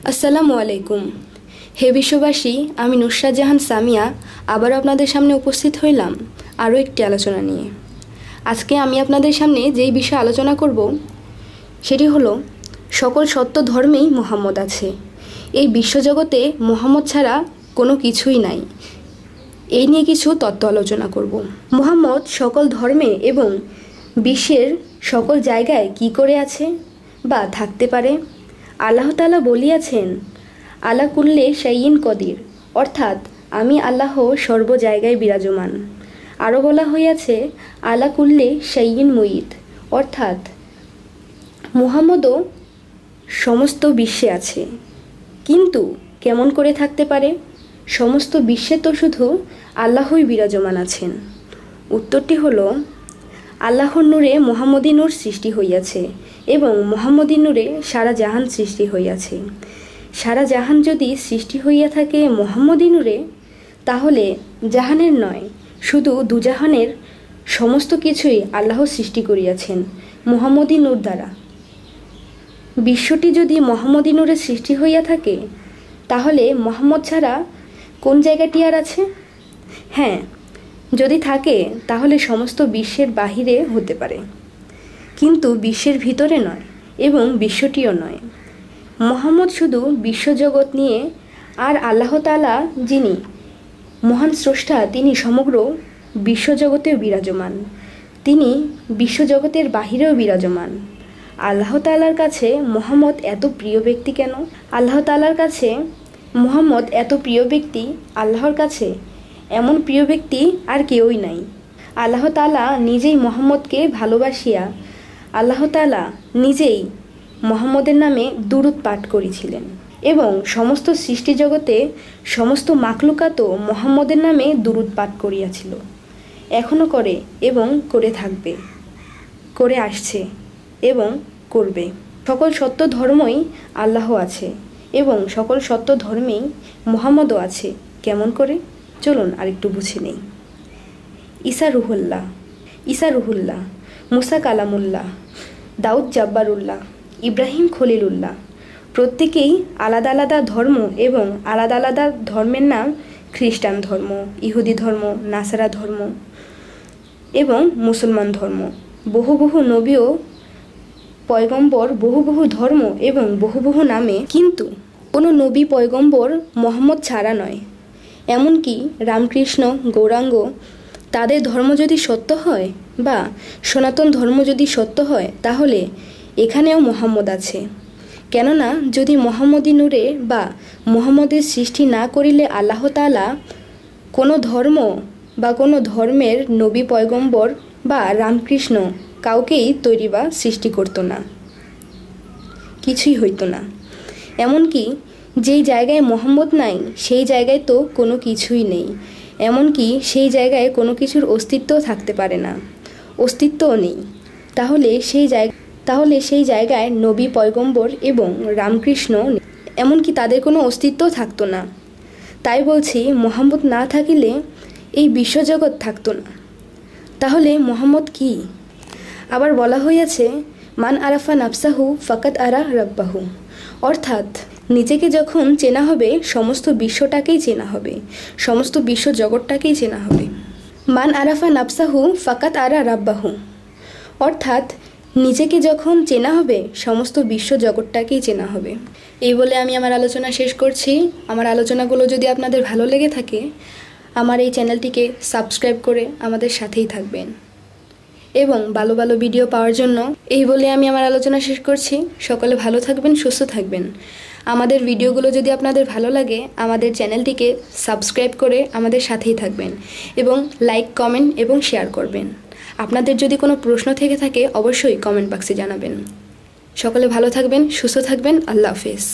আসসালামু আলাইকুম। হে বিশ্ববাসী, আমি নুসরাত জাহান সামিয়া আবার আপনাদের সামনে উপস্থিত হইলাম আরও একটি আলোচনা নিয়ে। আজকে আমি আপনাদের সামনে যেই বিষয়ে আলোচনা করব সেটি হলো সকল সত্য ধর্মেই মুহাম্মদ আছে। এই বিশ্বজগতে মুহাম্মদ ছাড়া কোনো কিছুই নাই। এই নিয়ে কিছু তত্ত্ব আলোচনা করব। মুহাম্মদ সকল ধর্মে এবং বিশ্বের সকল জায়গায় কি করে আছে বা থাকতে পারে? আল্লাহ তাআলা বলিয়াছেন, আলা কুল্লে শাইইন কদির, অর্থাৎ আমি আল্লাহ সর্ব জায়গায় বিরাজমান। আরও বলা হইয়াছে আলা কুল্লে শাইইন মুঈত, অর্থাৎ মুহাম্মদও সমস্ত বিশ্বে আছে। কিন্তু কেমন করে থাকতে পারে? সমস্ত বিশ্বে তো শুধু আল্লাহই বিরাজমান আছেন। উত্তরটি হলো, আল্লাহর নূরে মুহাম্মদী নূর সৃষ্টি হইয়াছে এবং মুহাম্মদী নূরে সারা জাহান সৃষ্টি হইয়াছে। সারা জাহান যদি সৃষ্টি হইয়া থাকে মুহাম্মদী নূরে, তাহলে জাহানের নয়, শুধু দুজাহানের সমস্ত কিছুই আল্লাহ সৃষ্টি করিয়াছেন মুহাম্মদী নূর দ্বারা। বিশ্বটি যদি মুহাম্মদী নূরে সৃষ্টি হইয়া থাকে, তাহলে মুহাম্মদ ছাড়া কোন জায়গাটি আর আছে? হ্যাঁ, যদি থাকে তাহলে সমস্ত বিশ্বের বাহিরে হতে পারে, কিন্তু বিশ্বের ভিতরে নয় এবং বিশ্বটিও নয়। মুহাম্মদ শুধু বিশ্বজগৎ নিয়ে, আর আল্লাহ তাআলা যিনি মহান স্রষ্টা, তিনি সমগ্র বিশ্বজগতেও বিরাজমান। তিনি বিশ্বজগতের বাহিরেও বিরাজমান। আল্লাহ তাআলার কাছে মুহাম্মদ এত প্রিয় ব্যক্তি কেন? আল্লাহ তাআলার কাছে মুহাম্মদ এত প্রিয় ব্যক্তি, আল্লাহর কাছে এমন প্রিয় ব্যক্তি আর কেউই নাই। আল্লাহ তাআলা নিজেই মুহাম্মদকে ভালোবাসিয়া আল্লাহ তাআলা নিজেই মুহাম্মদের নামে দুরূদ পাঠ করেছিলেন এবং সমস্ত সৃষ্টি জগতে সমস্ত মাখলুকাতও মুহাম্মদের নামে দুরূদ পাঠ করিয়াছিল। এখনও করে এবং করে থাকবে, করে আসছে এবং করবে। সকল সত্য ধর্মই আল্লাহ আছে এবং সকল সত্য ধর্মেই মুহাম্মদও আছে। কেমন করে? চলুন আরেকটু বুঝে নেই। ঈসা রুহুল্লাহ, মুসা কালামুল্লাহ, দাউদ জাব্বারুল্লাহ, ইব্রাহিম খলিলুল্লাহ, প্রত্যেকেই আলাদা আলাদা ধর্ম এবং আলাদা আলাদা ধর্মের নাম খ্রিস্টান ধর্ম, ইহুদি ধর্ম, নাসারা ধর্ম এবং মুসলমান ধর্ম। বহু বহু নবী ও পয়গম্বর, বহু বহু ধর্ম এবং বহু বহু নামে, কিন্তু কোনো নবী পয়গম্বর মুহাম্মদ ছাড়া নয়। এমনকি রামকৃষ্ণ, গৌরাঙ্গ, তাদের ধর্ম যদি সত্য হয় বা সনাতন ধর্ম যদি সত্য হয়, তাহলে এখানেও মুহাম্মদ আছে। কেননা যদি মুহাম্মদী নূরে বা মুহাম্মদের সৃষ্টি না করিলে আল্লাহ তাআলা কোনো ধর্ম বা কোনো ধর্মের নবী পয়গম্বর বা রামকৃষ্ণ কাউকেই তৈরি বা সৃষ্টি করত না, কিছুই হইতো না। এমনকি যেই জায়গায় মুহাম্মদ নাই, সেই জায়গায় তো কোনো কিছুই নেই। এমনকি সেই জায়গায় কোনো কিছুর অস্তিত্ব থাকতে পারে না, অস্তিত্বও নেই। তাহলে সেই জায়গায় নবী পয়গম্বর এবং রামকৃষ্ণ, এমনকি তাদের কোনো অস্তিত্ব থাকতো না। তাই বলছি, মুহাম্মদ না থাকিলে এই বিশ্বজগৎ থাকতো না। তাহলে মুহাম্মদ কি? আবার বলা হইয়াছে, মান আরাফা নাফসাহু ফাকাত আরা রাব্বাহু, অর্থাৎ নিজেকে যখন চেনা হবে, সমস্ত বিশ্বটাকেই চেনা হবে, সমস্ত বিশ্ব জগৎটাকেই চেনা হবে। মান আরাফা নাফসাহু ফাকাত আরা রাব্বাহু, অর্থাৎ নিজেকে যখন চেনা হবে, সমস্ত বিশ্ব জগৎটাকেই চেনা হবে। এই বলে আমি আমার আলোচনা শেষ করছি। আমার আলোচনাগুলো যদি আপনাদের ভালো লেগে থাকে, আমার এই চ্যানেলটিকে সাবস্ক্রাইব করে আমাদের সাথেই থাকবেন এবং ভালো ভালো ভিডিও পাওয়ার জন্য, এই বলে আমি আমার আলোচনা শেষ করছি। সকলে ভালো থাকবেন, সুস্থ থাকবেন। আমাদের ভিডিওগুলো যদি আপনাদের ভালো লাগে, আমাদের চ্যানেলটিকে সাবস্ক্রাইব করে আমাদের সাথেই থাকবেন এবং লাইক, কমেন্ট এবং শেয়ার করবেন। আপনাদের যদি কোনো প্রশ্ন থেকে থাকে, অবশ্যই কমেন্ট বক্সে জানাবেন। সকলে ভালো থাকবেন, সুস্থ থাকবেন। আল্লাহ হাফেজ।